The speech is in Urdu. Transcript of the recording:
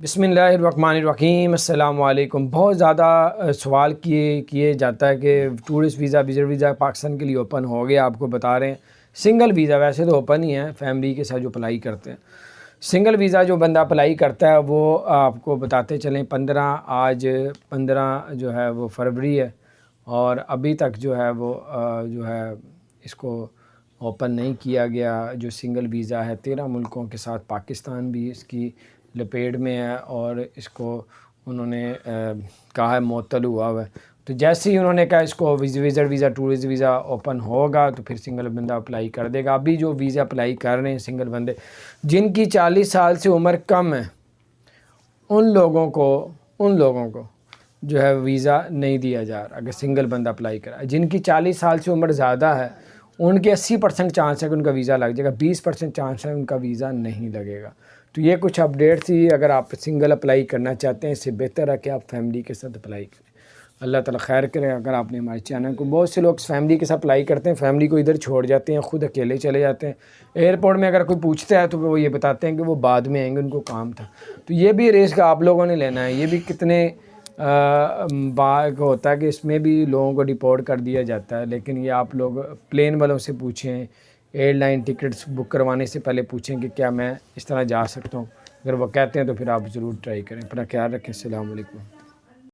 بسم اللہ الرحمن الرحیم۔ السلام علیکم۔ بہت زیادہ سوال کیے جاتا ہے کہ tourist visa visit visa Pakistan کے لیے اوپن ہو گیا۔ آپ کو بتا رہے ہیں سنگل ویزا ویسے تو اوپن ہی ہے، فیملی کے ساتھ جو اپلائی کرتے ہیں سنگل ویزا جو بندہ اپلائی کرتا ہے وہ آپ کو بتاتے چلیں 15 جو ہے وہ فروری ہے، اور ابھی تک جو ہے وہ اس کو اوپن نہیں کیا گیا۔ جو سنگل ویزا ہے 13 ملکوں کے ساتھ پاکستان بھی اس کی لپیٹ میں ہے، اور اس کو انہوں نے کہا ہے معطل ہوا ہے۔ تو جیسے ہی انہوں نے کہا اس کو visit visa tourist visa open ہوگا تو پھر سنگل بندہ اپلائی کر دے گا۔ ابھی جو ویزا اپلائی کر رہے ہیں سنگل بندے جن کی 40 سال سے عمر کم ہے ان لوگوں کو جو ہے ویزا نہیں دیا جا رہا اگر سنگل بندہ اپلائی کرا۔ جن کی 40 سال سے عمر زیادہ ہے ان کے 80% چانس ہے کہ ان کا ویزا لگ جائے گا، 20% چانس ہے ان کا ویزا نہیں لگے گا۔ تو یہ کچھ اپڈیٹ تھی۔ اگر آپ سنگل اپلائی کرنا چاہتے ہیں اس سے بہتر ہے کہ آپ فیملی کے ساتھ اپلائی کریں۔ اللہ تعالیٰ خیر کرے۔ اگر آپ نے ہمارے چینل کو، بہت سے لوگ فیملی کے ساتھ اپلائی کرتے ہیں، فیملی کو ادھر چھوڑ جاتے ہیں، خود اکیلے چلے جاتے ہیں۔ ایئرپورٹ میں اگر کوئی پوچھتا ہے تو وہ یہ بتاتے ہیں کہ وہ بعد میں آئیں گے، ان کو کام تھا۔ تو یہ بھی رسک آپ لوگوں نے لینا ہے۔ یہ بھی کتنے بار ہوتا ہے کہ اس میں بھی لوگوں کو ڈپورٹ کر دیا جاتا ہے، لیکن یہ آپ لوگ پلین والوں سے پوچھیں، ایئر لائن ٹکٹس بک کروانے سے پہلے پوچھیں کہ کیا میں اس طرح جا سکتا ہوں۔ اگر وہ کہتے ہیں تو پھر آپ ضرور ٹرائی کریں۔ اپنا خیال رکھیں۔ السلام علیکم۔